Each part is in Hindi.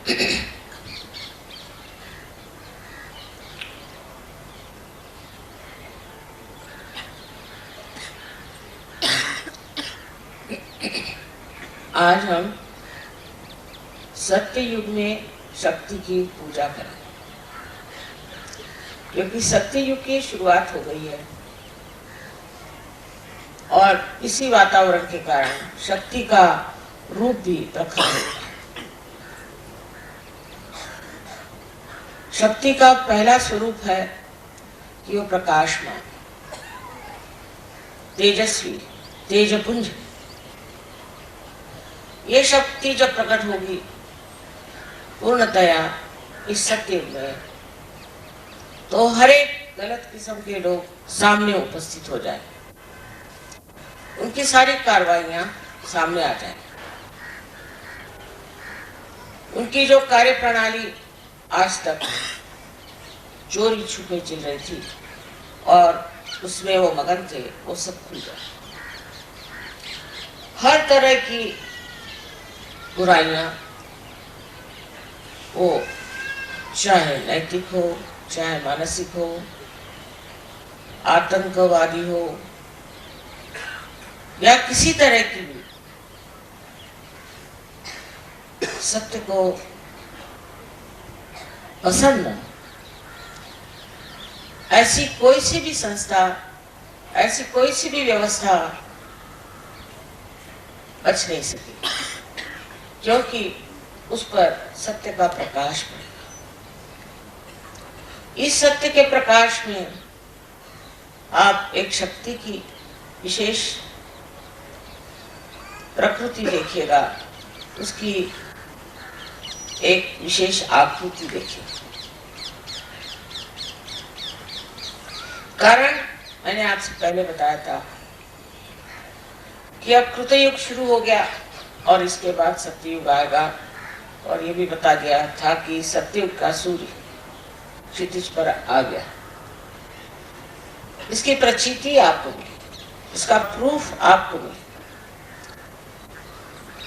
आज हम सत्य युग में शक्ति की पूजा करें, क्योंकि सत्य युग की शुरुआत हो गई है और इसी वातावरण के कारण शक्ति का रूप भी प्रखर हो गया। शक्ति का पहला स्वरूप है कि वो प्रकाशमान, तेजस्वी, तेजपुंज। ये शक्ति जब प्रकट होगी पूर्णतया इस सत्य में, तो हर एक गलत किस्म के लोग सामने उपस्थित हो जाए, उनकी सारी कार्रवाइयां सामने आ जाए। उनकी जो कार्य प्रणाली आज तक चोरी छुपे चल रही थी और उसमें वो मगन थे, वो सब खुल जाए। हर तरह की बुराइयां, वो चाहे नैतिक हो, चाहे मानसिक हो, आतंकवादी हो या किसी तरह की भी, सत्य को पसंद न, ऐसी कोई सी भी संस्था, ऐसी कोई सी भी व्यवस्था बच नहीं सकी, क्योंकि उस पर सत्य का प्रकाश पड़ेगा। इस सत्य के प्रकाश में आप एक शक्ति की विशेष प्रकृति देखिएगा, उसकी एक विशेष आकृति देखिएगा। कारण मैंने आपसे पहले बताया था कि अब कृतयुग शुरू हो गया और इसके बाद सत्ययुग आएगा, और ये भी बता गया था कि सत्ययुग का सूर्य क्षितिज पर आ गया। इसकी प्रचिति आपको मिली, इसका प्रूफ आपको मिली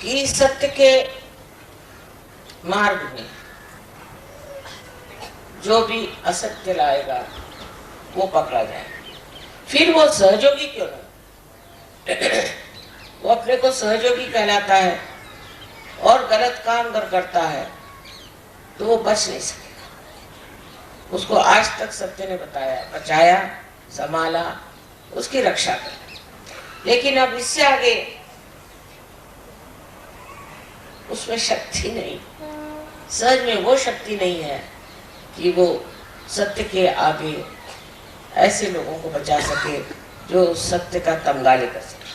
कि सत्य के मार्ग में जो भी असत्य लाएगा वो पकड़ा जाएगा। फिर वो सहयोगी क्यों ना, वो अपने को सहयोगी कहलाता है और गलत काम अगर करता है तो वो बच नहीं सकेगा। उसको आज तक सत्य ने बताया, बचाया, संभाला, उसकी रक्षा कर। लेकिन अब इससे आगे उसमें शक्ति नहीं, सहज में वो शक्ति नहीं है कि वो सत्य के आगे ऐसे लोगों को बचा सके जो सत्य का तमगाले कर सके।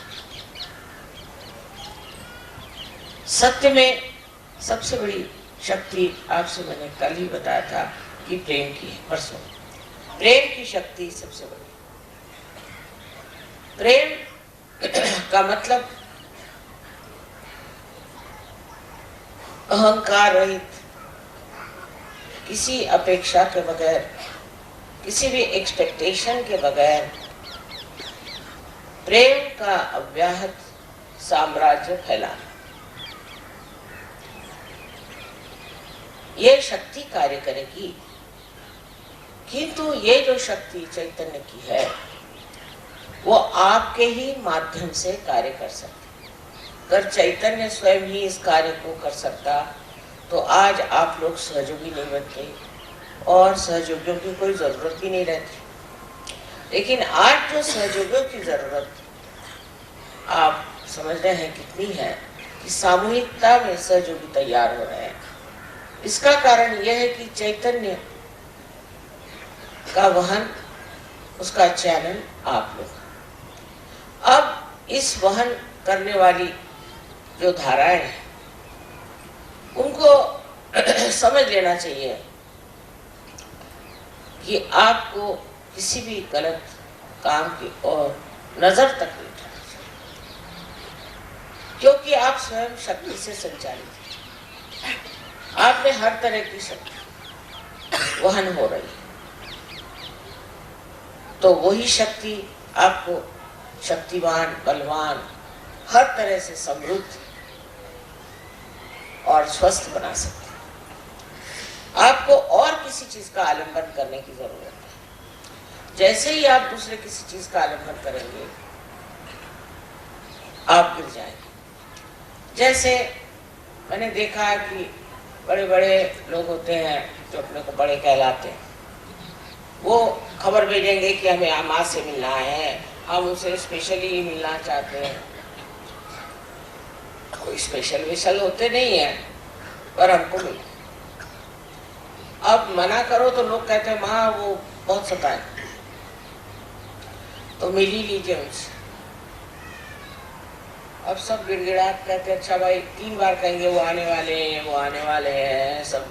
सत्य में सबसे बड़ी शक्ति आपसे मैंने कल ही बताया था कि प्रेम की है, परसों। प्रेम की शक्ति सबसे बड़ी। प्रेम का मतलब अहंकार रहित, किसी अपेक्षा के बगैर, किसी भी एक्सपेक्टेशन के बगैर प्रेम का अव्याहत साम्राज्य फैलाना। ये शक्ति कार्य करेगी, किंतु ये जो शक्ति चैतन्य की है वो आपके ही माध्यम से कार्य कर सकती। अगर चैतन्य स्वयं ही इस कार्य को कर सकता तो आज आप लोग सहयोगी नहीं बनते और सहयोगियों की कोई जरूरत भी नहीं रहती। लेकिन आज जो सहयोगियों की जरूरत आप समझ रहे हैं कितनी है, कि सामूहिकता में सहयोगी तैयार हो रहे हैं। इसका कारण यह है कि चैतन्य का वहन, उसका चैनल आप लोग। अब इस वहन करने वाली जो धाराएं हैं उनको समझ लेना चाहिए कि आपको किसी भी गलत काम की ओर नजर तक नहीं उठाना चाहिए, क्योंकि आप स्वयं शक्ति से संचालित हैं। आप में हर तरह की शक्ति वहन हो रही है, तो वही शक्ति आपको शक्तिवान, बलवान, हर तरह से समृद्ध और स्वस्थ बना सकती है। किसी चीज का आलम्बन करने की जरूरत है। जैसे ही आप दूसरे किसी चीज का आलम्बन करेंगे आप गिर जाएंगे। जैसे मैंने देखा है कि बड़े बड़े लोग होते हैं जो अपने को बड़े कहलाते हैं, वो खबर भेजेंगे कि हमें आमाज से मिलना है, हम उनसे स्पेशली मिलना चाहते हैं। कोई स्पेशल विशल होते नहीं है, पर हमको मिल। अब मना करो तो लोग कहते हैं माँ वो बहुत सताए, तो मिल ही लीजिए उनसे। अब सब गिड़गिड़ाहट कहते हैं अच्छा भाई, 3 बार कहेंगे वो आने वाले हैं, वो आने वाले हैं, सब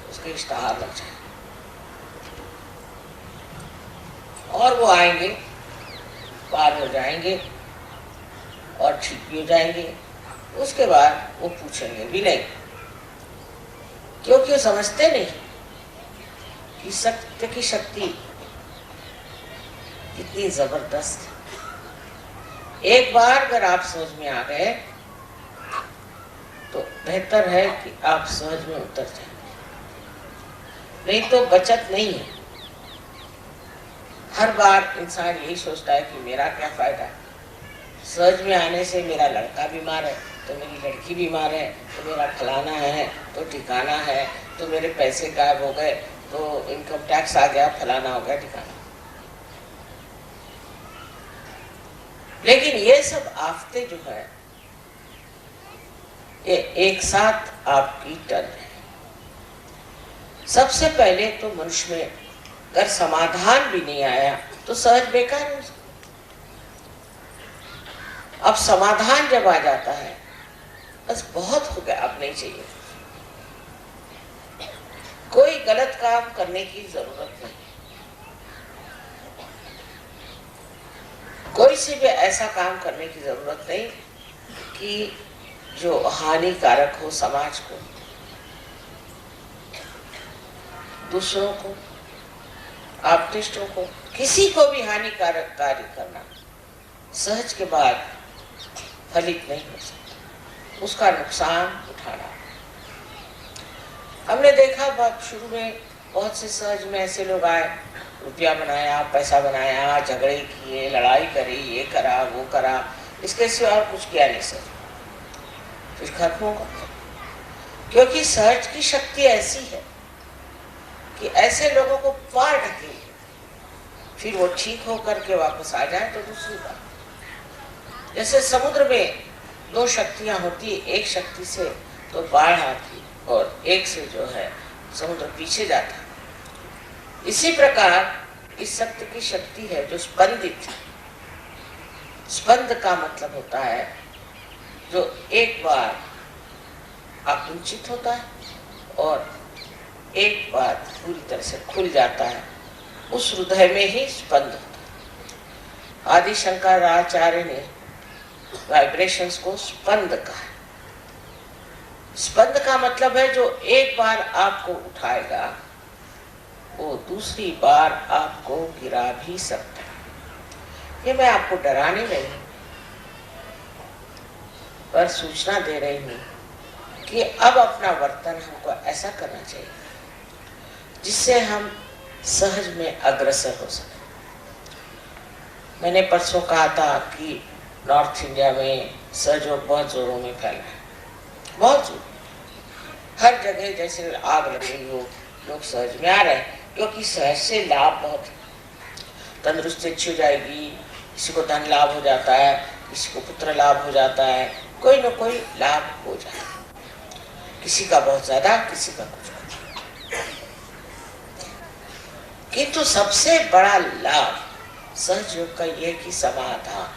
उसके इश्तहार लग जाए और वो आएंगे, पार हो जाएंगे और ठीक भी हो जाएंगे। उसके बाद वो पूछेंगे भी नहीं, क्योंकि वो समझते नहीं कि सत्य की शक्ति कितनी जबरदस्त है। एक बार अगर आप समझ में आ गए तो बेहतर है कि आप समझ में उतर जाए, नहीं तो बचत नहीं है। हर बार इंसान यही सोचता है कि मेरा क्या फायदा है, समझ में आने से मेरा लड़का बीमार है तो मेरी लड़की बीमार है, तो मेरा फलाना है तो ठिकाना है, तो मेरे पैसे गायब हो गए, तो इनकम टैक्स आ गया, फलाना हो गया, ठिकाना। लेकिन ये सब आफते जो है ये एक साथ आपकी टल है। सबसे पहले तो मनुष्य में अगर समाधान भी नहीं आया तो सहज बेकार है। अब समाधान जब आ जाता है बस बहुत हो गया, अब नहीं चाहिए। कोई गलत काम करने की जरूरत नहीं, कोई से भी ऐसा काम करने की जरूरत नहीं कि जो हानिकारक हो समाज को, दूसरों को, आप्तिष्टों को, किसी को भी हानिकारक कार्य करना सहज के बाद फलित नहीं हो सकता, उसका नुकसान उठाना। हमने देखा बहुत शुरू में बहुत से सहज में ऐसे लोग आए, रुपया बनाया, पैसा बनाया, झगड़े किए, लड़ाई करी, ये करा वो करा, इसके सिवा और कुछ किया नहीं सर, फिर खत्म होगा। क्योंकि सहज की शक्ति ऐसी है कि ऐसे लोगों को पार ढकेले, फिर वो ठीक होकर के वापस आ जाए तो दूसरी बात। जैसे समुद्र में 2 शक्तियां होती, एक शक्ति से तो बाढ़ आती और एक से जो है समुद्र पीछे जाता। इसी प्रकार इस सत्य की शक्ति है जो स्पंदित है। स्पंद का मतलब होता है जो एक बार आकुंचित होता है और एक बार पूरी तरह से खुल जाता है, उस हृदय में ही स्पंद होता है। आदि शंकराचार्य ने वाइब्रेशंस को स्पंद कहा। स्पंद का मतलब है जो एक बार आपको उठाएगा वो दूसरी बार आपको गिरा भी सकता है। ये मैं आपको डराने नहीं पर सूचना दे रही हूँ कि अब अपना वर्तन हमको ऐसा करना चाहिए जिससे हम सहज में अग्रसर हो सके। मैंने परसों कहा था कि नॉर्थ इंडिया में सहयोग बहुत जोरों में फैल रहा है, बहुत जोर, हर जगह जैसे आग लग रही हो, लोग सहज में आ रहे हैं क्योंकि सहज से लाभ बहुत है। तंदुरुस्ती अच्छी हो जाएगी, किसी को धन लाभ हो जाता है, किसी को पुत्र लाभ हो जाता है, कोई न कोई लाभ हो जाता है, किसी का बहुत ज्यादा, किसी का कुछ। किंतु सबसे बड़ा लाभ सहयोग का ये कि समाधान,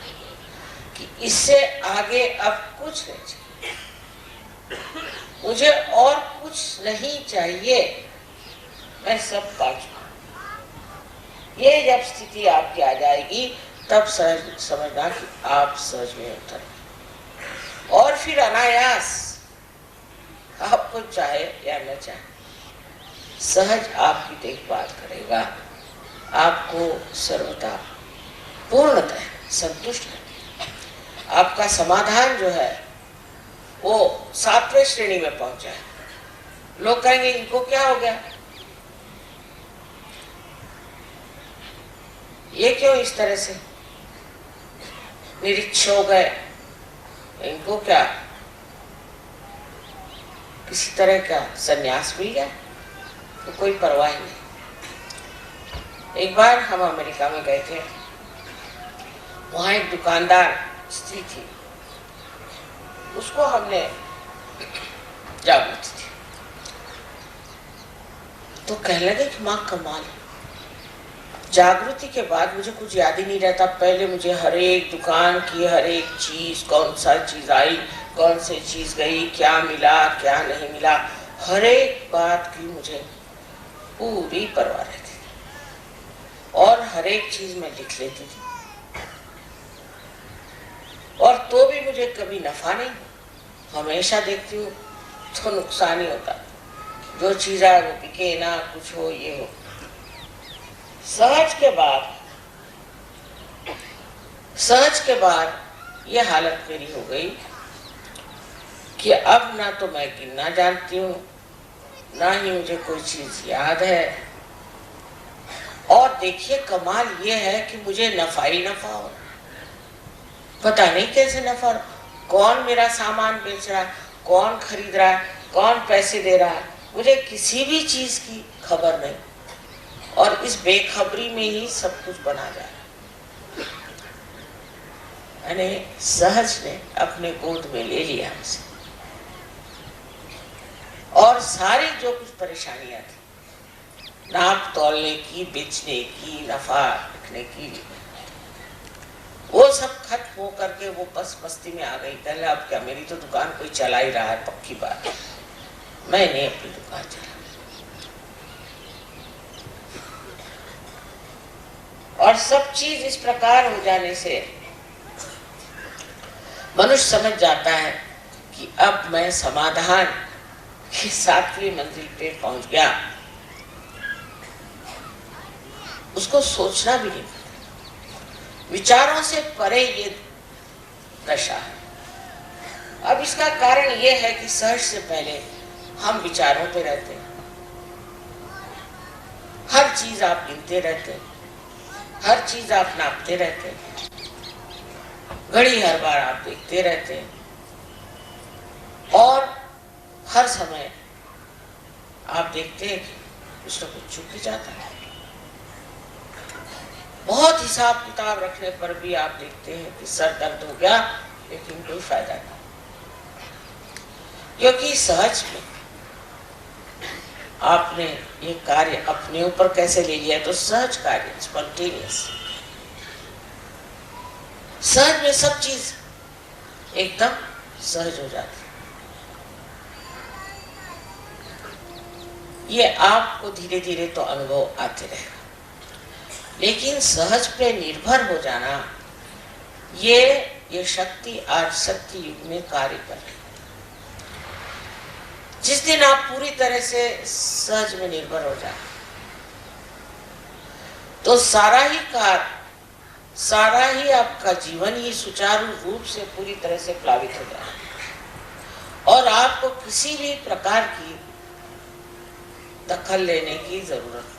कि इससे आगे अब कुछ नहीं चाहिए, मुझे और कुछ नहीं चाहिए, मैं सब पा चुका। ये जब स्थिति आपकी आ जाएगी तब सहज समझना कि आप सहज में उतर, और फिर अनायास आपको चाहे या न चाहे सहज आपकी देखभाल करेगा, आपको सर्वथा पूर्णतः संतुष्ट करेगा। आपका समाधान जो है वो 7वें श्रेणी में पहुंचा है। लोग कहेंगे इनको क्या हो गया, ये क्यों इस तरह से निरीक्ष हो गए? इनको क्या किसी तरह का संन्यास मिल गया? तो कोई परवाह नहीं। एक बार हम अमेरिका में गए थे, वहां एक दुकानदार स्त्री थी, उसको हमने जागृति थी तो कहने लगे कि माँ कमाल है। जागृति के बाद मुझे कुछ याद ही नहीं रहता। पहले मुझे हर एक दुकान की हर एक चीज, कौन सा चीज आई, कौन सी चीज गई, क्या मिला क्या नहीं मिला, हर एक बात की मुझे पूरी परवाह रहती थी और हर एक चीज मैं लिख लेती थी। और तो भी मुझे कभी नफा नहीं, हमेशा देखती हूँ तो नुकसान ही होता। जो चीज है वो बिके ना, कुछ हो ये हो। सहज के बाद ये हालत मेरी हो गई कि अब ना तो मैं गिनना जानती हूँ, ना ही मुझे कोई चीज याद है। और देखिए कमाल ये है कि मुझे नफा ही नफा हो, पता नहीं कैसे नफा, कौन मेरा सामान बेच रहा है, कौन खरीद रहा है, कौन पैसे दे रहा है, मुझे किसी भी चीज की खबर नहीं। और इस बेखबरी में ही सब कुछ बना जा रहा है। यानी सहज ने अपने गोद में ले लिया हमसे, और सारी जो कुछ परेशानियां थी, नाप तोलने की, बेचने की, नफा रखने की, वो सब खत्म हो करके वो बस मस्ती में आ गई। कहले अब क्या, मेरी तो दुकान कोई चला ही रहा है, पक्की बात है, मैंने अपनी दुकान चला। और सब चीज इस प्रकार हो जाने से मनुष्य समझ जाता है कि अब मैं समाधान की 7वीं मंजिल पे पहुंच गया। उसको सोचना भी नहीं पड़ता, विचारों से परे ये दशा है। अब इसका कारण ये है कि सहज से पहले हम विचारों पे रहते हैं, हर चीज आप गिनते रहते हैं, हर चीज आप नापते रहते हैं, घड़ी हर बार आप देखते रहते हैं, और हर समय आप देखते हैं कि कुछ न कुछ चूक ही जाता है। बहुत हिसाब किताब रखने पर भी आप देखते हैं कि सर दर्द हो गया, लेकिन कोई फायदा नहीं, क्योंकि सहज में आपने ये कार्य अपने ऊपर कैसे ले लिया। तो सहज कार्य, स्पॉन्टेनियस, सहज में सब चीज एकदम सहज हो जाती। ये आपको धीरे धीरे तो अनुभव आते रहेगा, लेकिन सहज पे निर्भर हो जाना, ये शक्ति आज सत्य युग में कार्य कर रही है। जिस दिन आप पूरी तरह से सहज में निर्भर हो जाए तो सारा ही कार्य, सारा ही आपका जीवन ही सुचारू रूप से पूरी तरह से प्लावित हो जाए और आपको किसी भी प्रकार की दखल लेने की जरूरत नहीं।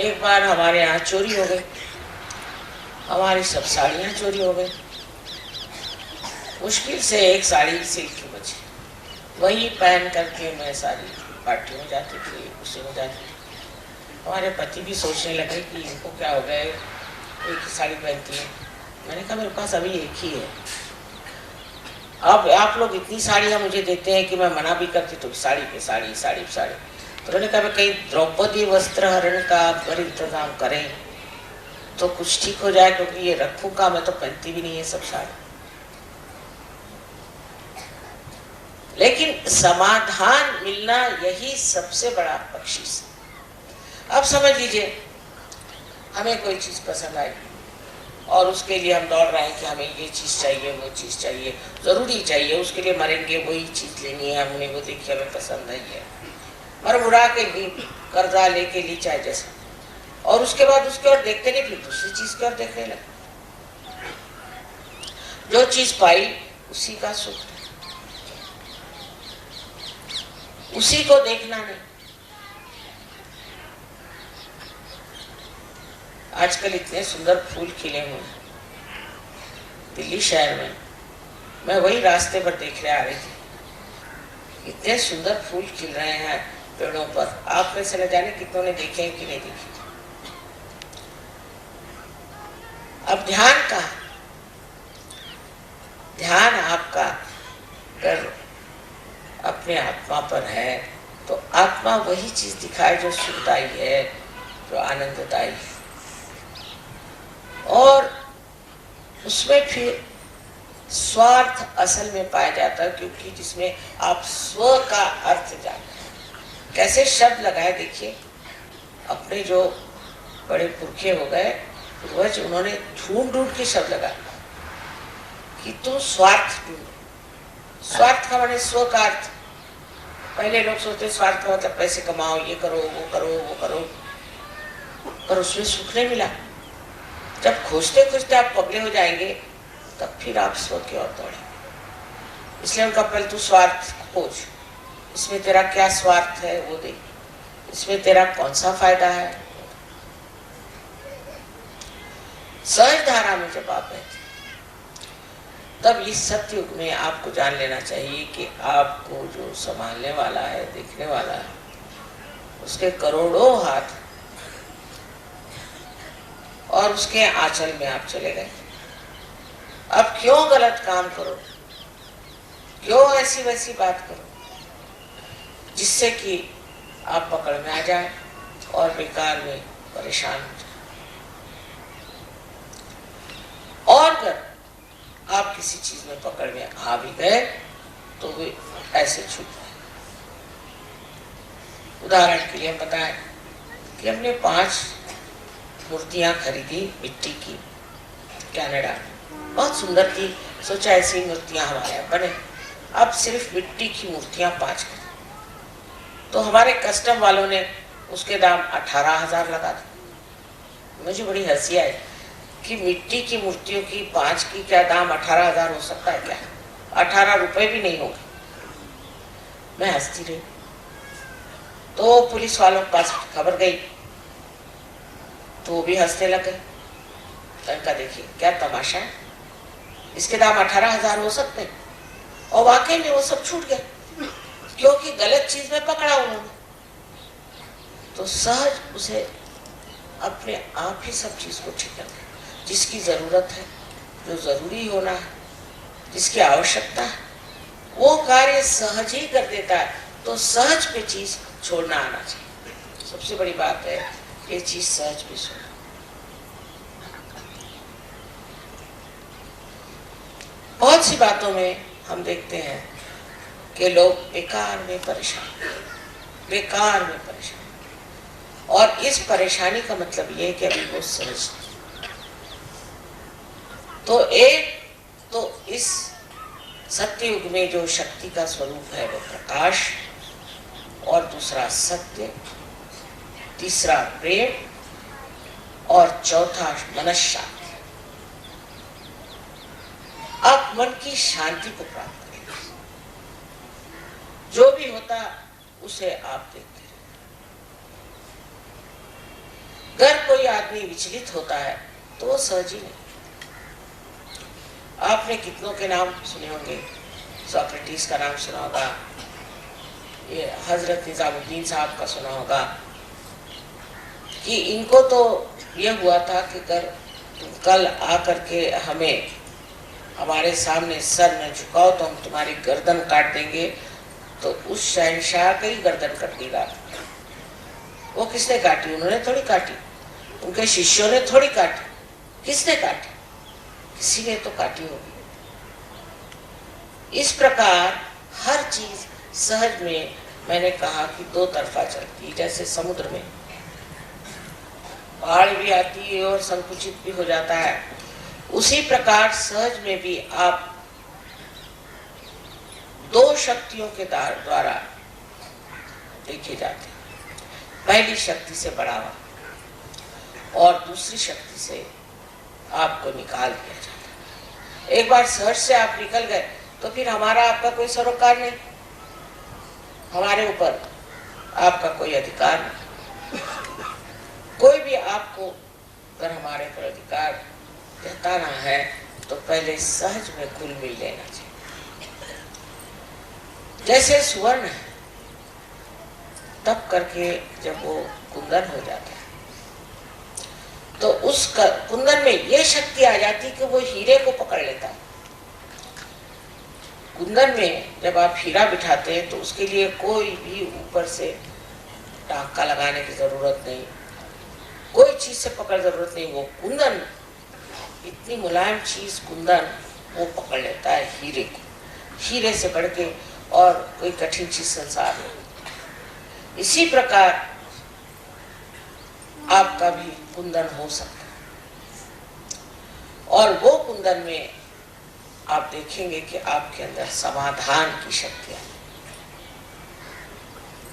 एक बार हमारे यहाँ चोरी हो गई, हमारी सब साड़ियाँ चोरी हो गई। मुश्किल से एक साड़ी सिल्क की बची, वही पहन करके मैं सारी पार्टी में जाती थी, उसी में जाती थी। हमारे पति भी सोचने लगे कि इनको क्या हो गया, एक ही साड़ी पहनती है। मैंने कहा मेरे पास अभी एक ही है। अब आप लोग इतनी साड़ियाँ मुझे देते हैं कि मैं मना भी करती तो साड़ी पे साड़ी, साड़ी पे साड़ी। तो मैंने कहा कहीं द्रौपदी वस्त्र हरण का अगर इंतजाम करें तो कुछ ठीक हो जाए, क्योंकि ये रखूँ का मैं तो पहनती भी नहीं है सब साड़ी। लेकिन समाधान मिलना यही सबसे बड़ा बख्शीश है। अब समझ लीजिए हमें कोई चीज पसंद आई और उसके लिए हम दौड़ रहे हैं कि हमें ये चीज चाहिए, वो चीज चाहिए, जरूरी चाहिए, उसके लिए मरेंगे, वही चीज लेनी है, हमने वो देखी, हमें पसंद नहीं है, मर मुड़ा के ली, कर्जा लेके ली, चाहे जैसा, और उसके बाद उसके और देखते नहीं, फिर दूसरी चीज की ओर देखने लगे। जो चीज पाई उसी का सुख, उसी को देखना नहीं। आजकल इतने सुंदर फूल खिले हुए हैं दिल्ली शहर में। मैं वही रास्ते पर देखने आ रही थी, इतने सुंदर फूल खिल रहे हैं पेड़ों पर। आप में से न जाने कितनों ने देखे हैं कि नहीं देखे। अब ध्यान का, ध्यान आपका अगर अपने आत्मा पर है तो आत्मा वही चीज दिखाए जो सुखदायी है, जो आनंददायी है, और उसमें फिर स्वार्थ असल में पाया जाता है, क्योंकि जिसमें आप स्व का अर्थ जानते हैं। कैसे शब्द लगाए देखिए, अपने जो बड़े पुरखे हो गए पूर्वज, उन्होंने ढूंढ ढूंढ के शब्द लगाए कि तुम स्वार्थ ढूंढो। स्वार्थ का माने स्व का अर्थ। पहले लोग सोचते स्वार्थ का मतलब पैसे कमाओ, ये करो, वो करो, वो करो, पर उसमें सुख नहीं मिला। जब खोजते खोजते आप पगले हो जाएंगे तब फिर आप स्व की ओर दौड़े। इसलिए उनका पहले तू स्वार्थ खोज, इसमें तेरा क्या स्वार्थ है वो देख, इसमें तेरा कौन सा फायदा है। सहज धारा में जब आप बैठे तब इस सत्युग में आपको जान लेना चाहिए कि आपको जो संभालने वाला है, देखने वाला है, उसके करोड़ों हाथ और उसके आंचल में आप चले गए। अब क्यों गलत काम करो, क्यों ऐसी वैसी बात करो जिससे कि आप पकड़ में आ जाए और बेकार में परेशान हो जाए। और अगर आप किसी चीज में पकड़ में आ भी गए तो वे ऐसे छूट गए। उदाहरण के लिए हम बताएं कि हमने 5 मूर्तियां खरीदी मिट्टी की कनाडा, बहुत सुंदर थी। सोचा ऐसी मूर्तियां हमारे यहाँ बने। अब सिर्फ मिट्टी की मूर्तियां 5 खरीदी तो हमारे कस्टम वालों ने उसके दाम 18,000 लगा दिए। मुझे बड़ी हंसी आई कि मिट्टी की मूर्तियों की 5 की क्या दाम 18,000 हो सकता है क्या? 18 रुपए भी नहीं होगा। मैं हंसती रही। तो पुलिस वालों के पास खबर गई तो वो भी हंसने लगे। उनका देखिए क्या तमाशा है, इसके दाम 18,000 हो सकते हैं। और वाकई में वो सब छूट गए क्योंकि गलत चीज में पकड़ा उन्होंने। तो सहज उसे अपने आप ही सब चीज को ठीक कर दे। जिसकी जरूरत है, जो जरूरी होना है, जिसकी आवश्यकता है, वो कार्य सहज ही कर देता है। तो सहज पे चीज छोड़ना आना चाहिए। सबसे बड़ी बात है ये चीज सहज पे छोड़ना। बहुत सी बातों में हम देखते हैं कि लोग बेकार में परेशान, बेकार में परेशान, और इस परेशानी का मतलब ये है कि अभी वो सहज। तो एक तो इस सत्ययुग में जो शक्ति का स्वरूप है वो प्रकाश, और दूसरा सत्य, तीसरा प्रेम, और चौथा मनश्शांति। आप मन की शांति को प्राप्त करें। जो भी होता उसे आप देखते रहे। अगर कोई आदमी विचलित होता है तो वो सहज ही नहीं। आपने कितनों के नाम सुने होंगे, सोक्रेटिस का नाम सुना होगा, ये हजरत निजामुद्दीन साहब का सुना होगा कि इनको तो ये हुआ था कि अगर तुम कल आकर के हमें हमारे सामने सर न झुकाओ तो हम तुम्हारी गर्दन काट देंगे। तो उस शहंशाह की गर्दन कट दी रात। वो किसने काटी? उन्होंने थोड़ी काटी, उनके शिष्यों ने थोड़ी काटी। किसने काटी? किसी ने तो काटी होगी। इस प्रकार हर चीज सहज में, मैंने कहा कि 2 तरफा चलती। जैसे समुद्र में बाढ़ भी आती है और संकुचित भी हो जाता है, उसी प्रकार सहज में भी आप 2 शक्तियों के द्वारा देखे जाते हैं। पहली शक्ति से बढ़ावा और दूसरी शक्ति से आपको निकाल दिया जाता है। एक बार सहज से आप निकल गए तो फिर हमारा आपका कोई सरोकार नहीं, हमारे ऊपर आपका कोई अधिकार नहीं। कोई भी आपको अगर हमारे पर अधिकार जताना है तो पहले सहज में घुल मिल लेना चाहिए। जैसे सुवर्ण है, तब करके जब वो कुंदन हो जाता है तो उस कुंदन में ये शक्ति आ जाती कि वो हीरे को पकड़ लेता है। कुंदन में जब आप हीरा बिठाते हैं तो उसके लिए कोई भी ऊपर से टांका लगाने की जरूरत नहीं, कोई चीज से पकड़ जरूरत नहीं। वो कुंदन, इतनी मुलायम चीज कुंदन, वो पकड़ लेता है हीरे को, हीरे से बढ़ के और कोई कठिन चीज संसार में। इसी प्रकार आपका भी कुंदन हो सकता है, और वो कुंदन में आप देखेंगे कि आपके अंदर समाधान की शक्ति है।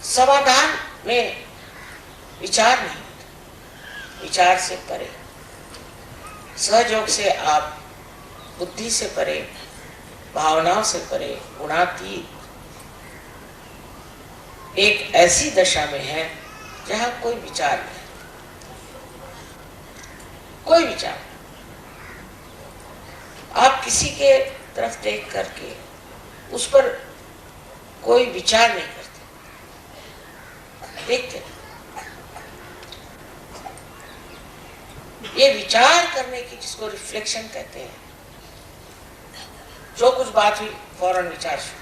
समाधान में विचार नहीं, विचार से परे, सहयोग से आप बुद्धि से परे, भावनाओं से परे, गुणातीत एक ऐसी दशा में है जहां कोई विचार नहीं, कोई विचार। आप किसी के तरफ देख करके उस पर कोई विचार नहीं करते, देखते। ये विचार करने की, जिसको रिफ्लेक्शन कहते हैं, जो कुछ बात हुई फौरन विचार शुरू,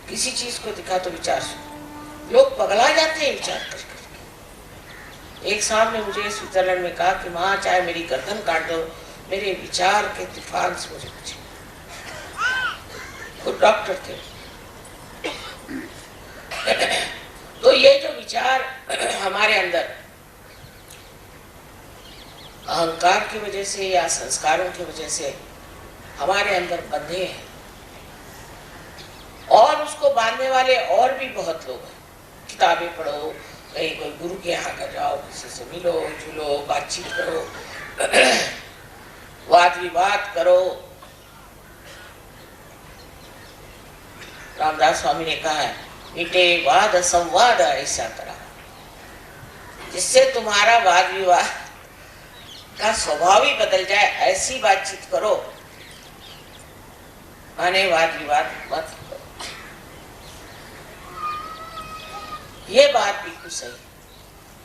किसी चीज को दिखा तो विचार शुरू। लोग पगला जाते हैं विचार कर करके। एक साहब ने मुझे स्विट्जरलैंड में कहा कि माँ चाहे मेरी गर्दन काट दो, मेरे विचार के तूफान से मुझे बचे। वो डॉक्टर थे। तो ये जो विचार हमारे अंदर अहंकार की वजह से या संस्कारों की वजह से हमारे अंदर बंधे हैं, और उसको बांधने वाले और भी बहुत लोग हैं। किताबें पढ़ो, कहीं कोई गुरु के यहाँ का जाओ, किसी से मिलो जुलो, बातचीत करो, वाद विवाद करो। रामदास स्वामी ने कहा है, मिटे वाद संवाद ऐसा करा, जिससे तुम्हारा वाद विवाद का स्वभाव ही बदल जाए, ऐसी बातचीत करो। माने वाद विवाद मत करो। ये बात बिल्कुल सही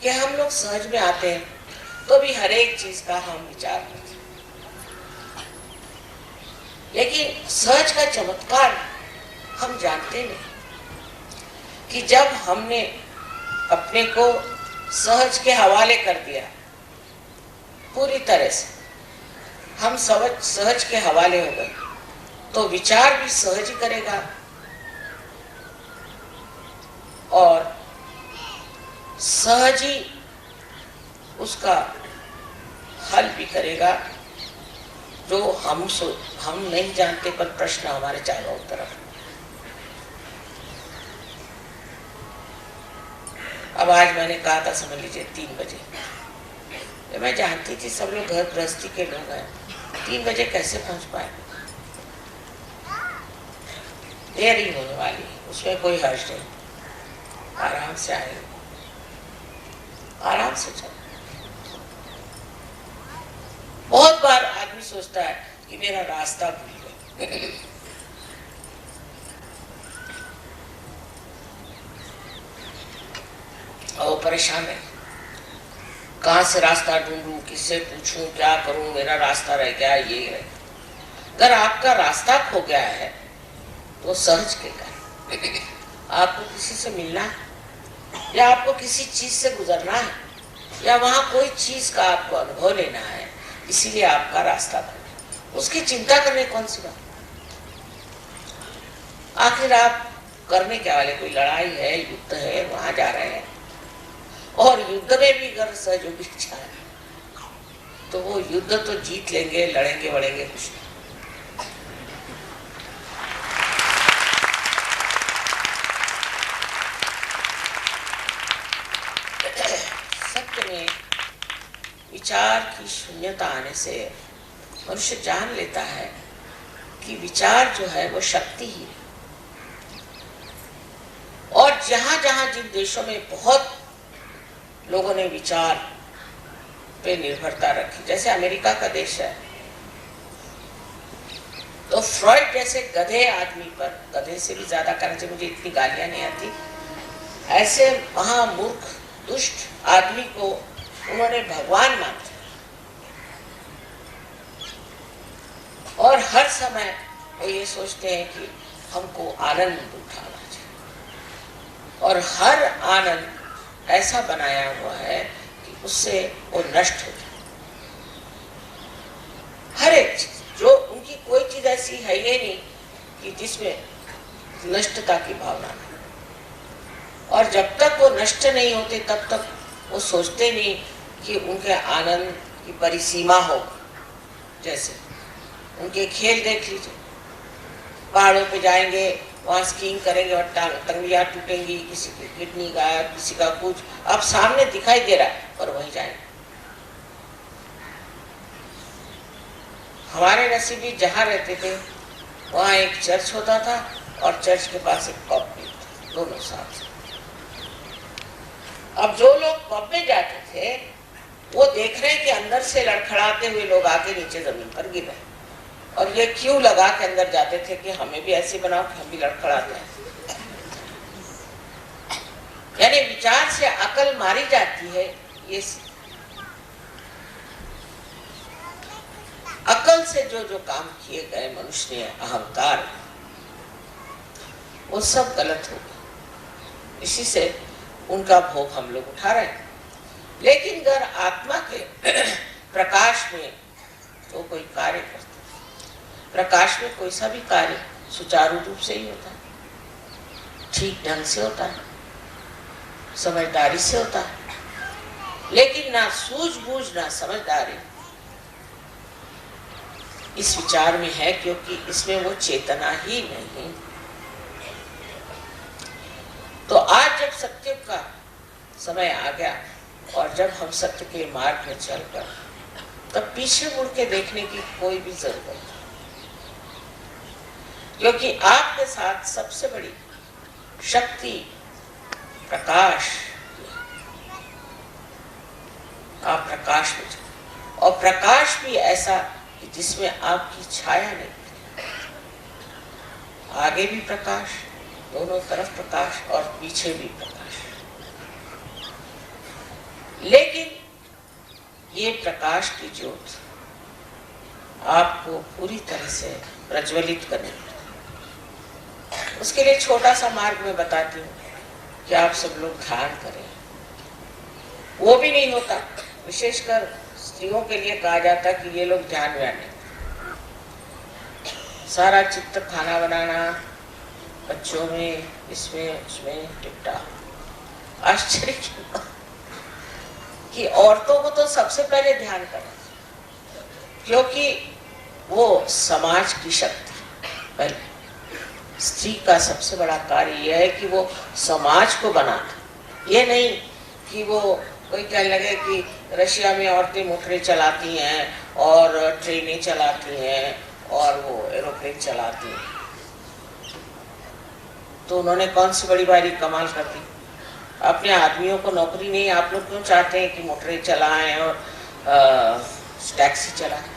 कि हम लोग सहज में आते हैं तो भी हर एक चीज का हम विचार करते हैं, लेकिन सहज का चमत्कार हम जानते नहीं कि जब हमने अपने को सहज के हवाले कर दिया, पूरी तरह से हम सहज के हवाले हो गए, तो विचार भी सहज ही करेगा और सहज ही उसका हल भी करेगा, जो हम नहीं जानते, पर प्रश्न हमारे चारों तरफ। अब आज मैंने कहा था, समझ लीजिए 3 बजे, मैं जानती थी सब लोग घर गृहस्थी के लोग हैं, 3 बजे कैसे पहुंच पाए। देरी होने वाली, उसमें कोई हर्ष नहीं, आराम से आए, आराम से चलो। बहुत बार आदमी सोचता है कि मेरा रास्ता भूल गया, और परेशान है, कहाँ से रास्ता ढूंढूं, किससे पूछूं, क्या करूं, मेरा रास्ता रह गया, ये रह गया। अगर आपका रास्ता खो गया है तो सहज के कारण आपको किसी से मिलना है, या आपको किसी चीज से गुजरना है, या वहां कोई चीज का आपको अनुभव लेना है, इसीलिए आपका रास्ता बना। उसकी चिंता करने कौन सी बात। आखिर आप करने क्या वाले, कोई लड़ाई है, युद्ध है, वहां जा रहे हैं, और युद्ध में भी अगर सहयोगी इच्छा है तो वो युद्ध तो जीत लेंगे, लड़ेंगे बढ़ेंगे कुछ नहीं। सत्य में विचार की शून्यता आने से मनुष्य जान लेता है कि विचार जो है वो शक्ति ही है। और जहां जहां जिन देशों में बहुत लोगों ने विचार पे निर्भरता रखी। जैसे अमेरिका का देश है, तो फ्रॉइड जैसे गधे आदमी पर, गधे से भी ज्यादा करना चाहिए, मुझे इतनी गालियां नहीं आती, ऐसे महामूर्ख दुष्ट आदमी को उन्होंने भगवान माना और हर समय वो ये सोचते हैं कि हमको आनंद उठाना चाहिए और हर आनंद ऐसा बनाया हुआ है कि उससे वो नष्ट हो जाए। हर एक चीज, जो उनकी कोई चीज ऐसी है ये नहीं कि जिसमें नष्टता की भावना नहीं, और जब तक वो नष्ट नहीं होते तब तक वो सोचते नहीं कि उनके आनंद की परिसीमा हो। जैसे उनके खेल देख लीजिए, पहाड़ों पे जाएंगे, वहां स्कीइंग करेंगे और टंगियां टूटेंगी, किसी की किडनी गायब, किसी का कुछ, अब सामने दिखाई दे रहा है पर वहीं जाएंगे। हमारे नसीबी जहाँ रहते थे वहाँ एक चर्च होता था और चर्च के पास एक पब भी था, दोनों साथ। अब जो लोग पब में जाते थे वो देख रहे हैं कि अंदर से लड़खड़ाते हुए लोग आके नीचे जमीन पर गिर रहे, और ये क्यों लगा के अंदर जाते थे कि हमें भी ऐसे बनाओ कि हम भी लड़खड़ाते हैं। यानी विचार से अकल मारी जाती है। ये अकल से जो जो काम किए गए मनुष्य ने, अहंकार, वो सब गलत हो गया। इसी से उनका भोग हम लोग उठा रहे हैं। लेकिन अगर आत्मा के प्रकाश में तो कोई कार्य करता, प्रकाश में कोई सा भी कार्य सुचारू रूप से ही होता है, ठीक ढंग से होता है, समझदारी से होता है। लेकिन ना सूझबूझ ना समझदारी इस विचार में है, क्योंकि इसमें वो चेतना ही नहीं। तो आज जब सत्य का समय आ गया और जब हम सत्य के मार्ग में चलकर, तब पीछे मुड़ के देखने की कोई भी जरूरत नहीं, क्योंकि आपके साथ सबसे बड़ी शक्ति प्रकाश। आप प्रकाश में चले, और प्रकाश भी ऐसा कि जिसमें आपकी छाया नहीं, आगे भी प्रकाश, दोनों तरफ प्रकाश और पीछे भी प्रकाश। लेकिन ये प्रकाश की ज्योत आपको पूरी तरह से प्रज्वलित करनी, उसके लिए छोटा सा मार्ग मैं बताती हूँ कि आप सब लोग ध्यान करें। वो भी नहीं होता, विशेषकर स्त्रियों के लिए कहा जाता है कि ये लोग ध्यान में आने, सारा चित्त खाना बनाना, बच्चों में, इसमें उसमें टिपटा। आश्चर्य की बात कि औरतों को तो सबसे पहले ध्यान करना, क्योंकि वो समाज की शक्ति। पहले स्त्री का सबसे बड़ा कार्य यह है कि वो समाज को बनाता, ये नहीं कि वो कोई कहने लगे कि रशिया में औरतें मोटरें चलाती हैं और ट्रेनें चलाती हैं और वो एरोप्लेन चलाती हैं, तो उन्होंने कौन सी बड़ी बारी कमाल कर दी। अपने आदमियों को नौकरी नहीं, आप लोग क्यों चाहते हैं कि मोटरें चलाएं और टैक्सी चलाएं?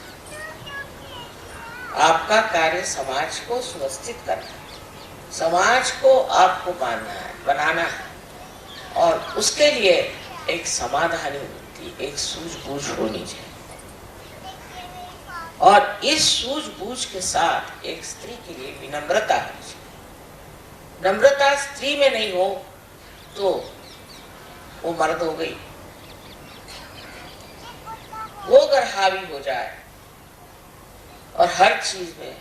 आपका कार्य समाज को सुव्यवस्थित करना है, समाज को आपको बनाना है, और उसके लिए एक समाधानी वृत्ति, एक सूझबूझ होनी चाहिए। और इस सूझबूझ के साथ एक स्त्री के लिए विनम्रता होनी चाहिए। नम्रता स्त्री में नहीं हो तो वो मर्द हो गई। वो अगर हावी हो जाए और हर चीज में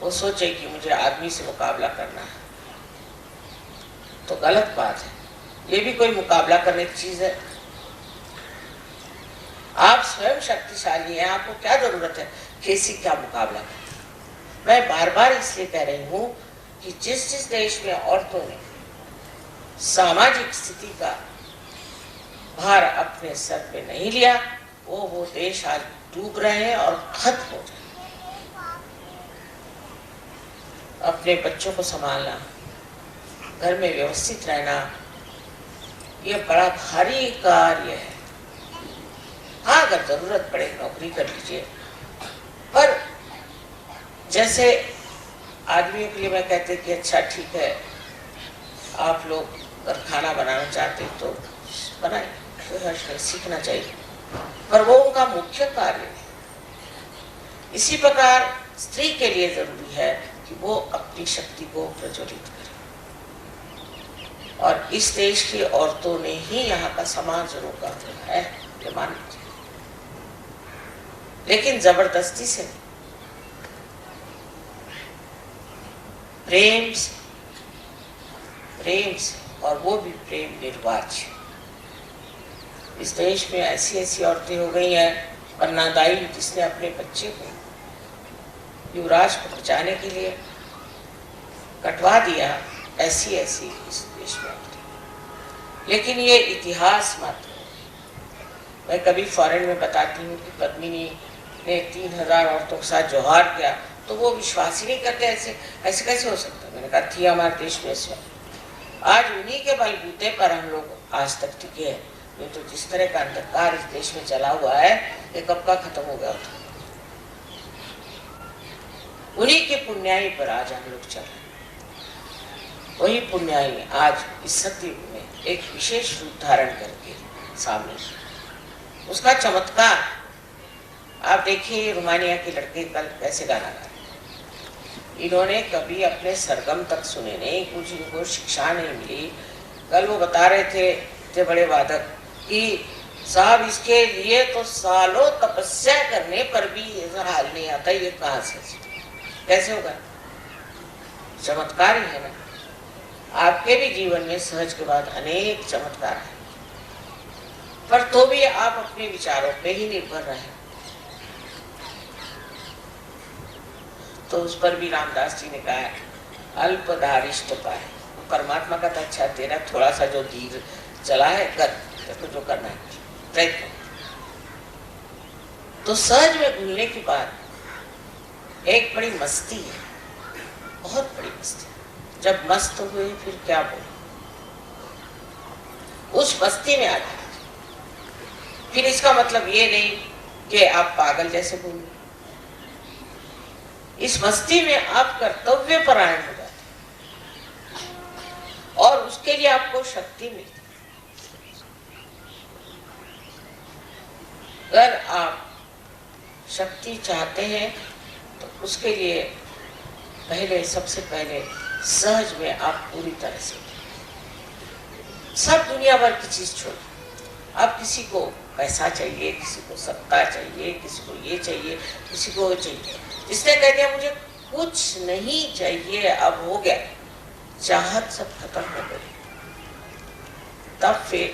वो सोचे कि मुझे आदमी से मुकाबला करना है, तो गलत बात है। ये भी कोई मुकाबला करने की चीज है? आप स्वयं शक्तिशाली हैं, आपको क्या जरूरत है किसी का मुकाबला करने? मैं बार बार इसलिए कह रही हूं कि जिस जिस देश में औरतों ने सामाजिक स्थिति का भार अपने सर पे नहीं लिया, वो देश आज डूब रहे हैं और खत्म हो जाए। अपने बच्चों को संभालना, घर में व्यवस्थित रहना, ये बड़ा भारी कार्य है। अगर जरूरत पड़े नौकरी कर लीजिए। पर जैसे आदमियों के लिए मैं कहते कि अच्छा ठीक है, आप लोग अगर खाना बनाना चाहते तो बनाए, कोई हर्ष नहीं, सीखना चाहिए, पर वो उनका मुख्य कार्य है। इसी प्रकार स्त्री के लिए जरूरी है कि वो अपनी शक्ति को प्रज्वलित करे, और इस देश की औरतों ने ही यहाँ का समाज रोका है, ये मान लीजिए, लेकिन जबरदस्ती से नहीं, प्रेम से, और वो भी प्रेम निर्वाच्य। इस देश में ऐसी ऐसी औरतें हो गई हैं, कन्यादायी, जिसने अपने बच्चे को युवराज को बचाने के लिए कटवा दिया, ऐसी ऐसी इस देश में औरतें। लेकिन ये इतिहास मात्र है। मैं कभी फॉरेन में बताती हूँ कि पद्मिनी ने 3000 औरतों के साथ जोहार किया, तो वो विश्वास ही नहीं करते, ऐसे कैसे हो सकता है। मैंने कहा थी हमारे देश में ऐसे। आज उन्हीं के बलबूते पर हम लोग आज तक टिके हैं। ये तो जिस तरह का अंधकार इस देश में चला हुआ है, ये कब का खत्म हो गया था। उन्हीं के पुण्याई पर आज हम लोग चल रहे हैं। वही पुण्याई आज इस सतयुग में एक विशेष रूप धारण करके सामने, उसका चमत्कार आप देखिए। रोमानिया के लड़के कल कैसे गाना गा रहे, इन्होंने कभी अपने सरगम तक सुने नहीं, कुछ इनको शिक्षा नहीं मिली। कल वो बता रहे थे बड़े वादक कि साहब इसके लिए तो सालों तपस्या करने पर भी ऐसा हाल नहीं आता, ये कहाँ से कैसे होगा। चमत्कार ही है ना। आपके भी जीवन में सहज के बाद अनेक चमत्कार है, पर तो भी आप अपने विचारों पे ही निर्भर रहे। तो उस पर भी रामदास जी ने कहा है, अल्पधारिष्ट पाए। परमात्मा का तो अच्छा, तेरा थोड़ा सा जो धीर चला है कर, तो जो करना है प्रयत्न। तो सहज में घुलने के बाद एक बड़ी मस्ती है, बहुत बड़ी मस्ती। जब मस्त हुए फिर क्या बोले, उस मस्ती में आ जाए। फिर इसका मतलब ये नहीं कि आप पागल जैसे बोले, इस मस्ती में आप कर्तव्य परायण हो जाते और उसके लिए आपको शक्ति मिलती। अगर आप शक्ति चाहते हैं तो उसके लिए सबसे पहले सहज में आप पूरी तरह से सब दुनिया भर की चीज छोड़िए। आप किसी को पैसा चाहिए, किसी को सत्ता चाहिए, किसी को ये चाहिए, किसी को वो चाहिए। जिसने कह दिया मुझे कुछ नहीं चाहिए, अब हो गया, चाहत सब खत्म हो गई, तब फिर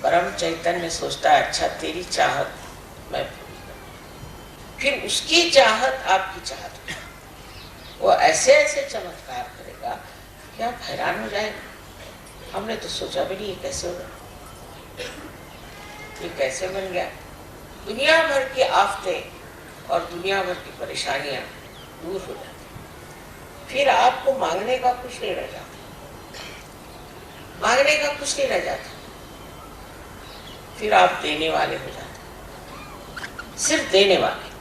परम चैतन्य सोचता है अच्छा तेरी चाहत मैं पूरी करूं। फिर उसकी चाहत आपकी चाहत, वो ऐसे ऐसे चमत्कार करेगा कि आप हैरान हो जाएंगे। हमने तो सोचा भी नहीं ये कैसे होगा, ये कैसे बन गया। दुनिया भर की आफतें और दुनिया भर की परेशानियां दूर हो जाती, फिर आपको मांगने का कुछ नहीं रह जाता, मांगने का कुछ नहीं रह जाता, फिर आप देने वाले हो जाते, सिर्फ देने वाले।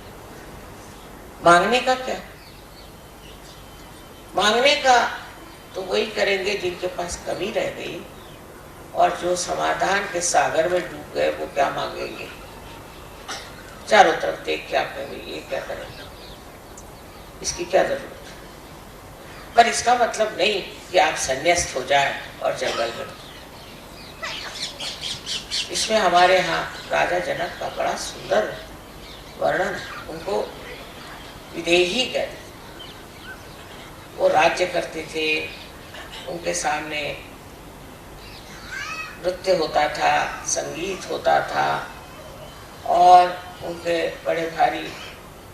मांगने का क्या, मांगने का तो वही करेंगे जिनके पास कमी रह गई और जो समाधान के सागर में डूब गए, वो क्या मांगेंगे। चारों तरफ देख के आप कहेंगे ये क्या करेंगे, इसकी क्या जरूरत है। पर इसका मतलब नहीं कि आप संन्यास्त हो जाएं और जंगल में। इसमें हमारे यहाँ राजा जनक का बड़ा सुंदर वर्णन है। उनको विदेही कहते थे। वो राज्य करते थे, उनके सामने नृत्य होता था, संगीत होता था और उनके बड़े भारी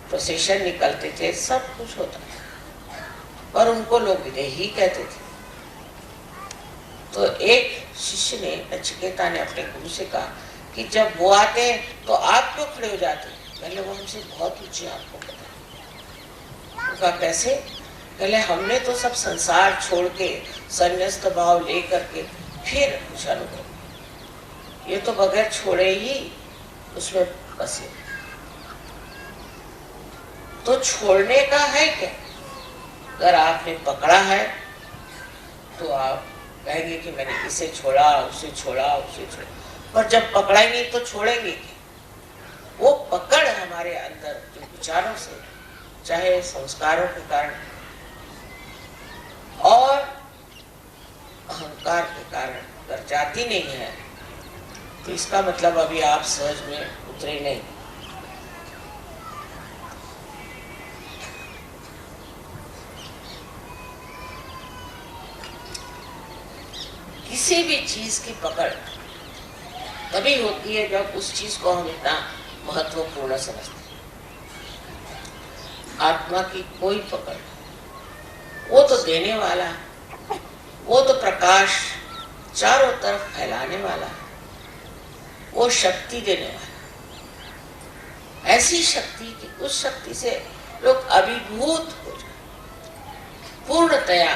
प्रोसेशन निकलते थे, सब कुछ होता था, और उनको लोग विदेही कहते थे। तो एक शिष्य ने, नचिकेता ने अपने गुरु से कहा कि जब वो आते हैं तो आप क्यों खड़े हो जाते हैं। पहले वो हमसे बहुत ऊंचे, आपको पता। उनका कैसे, पहले हमने तो सब संसार छोड़ के संन्यास्त भाव लेकर के फिर कुछ अनुभव। ये तो बगैर छोड़े ही उसमें बसे। तो छोड़ने का है क्या? अगर आपने पकड़ा है तो आप कहेंगे कि मैंने इसे छोड़ा, उसे छोड़ा, उसे छोड़ा, पर जब पकड़ा ही नहीं तो छोड़ेंगे क्या? वो पकड़ हमारे अंदर जो विचारों से, चाहे संस्कारों के कारण और अहंकार के कारण अगर जाती नहीं है तो इसका मतलब अभी आप सहज में उतरे नहीं। किसी भी चीज की पकड़ तभी होती है जब उस चीज को हम इतना महत्वपूर्ण समझते हैं। आत्मा की कोई पकड़, वो तो देने वाला है, वो तो प्रकाश चारों तरफ फैलाने वाला है, वो शक्ति देने वाला है। ऐसी शक्ति कि उस शक्ति से लोग अभिभूत हो जाए, पूर्णतया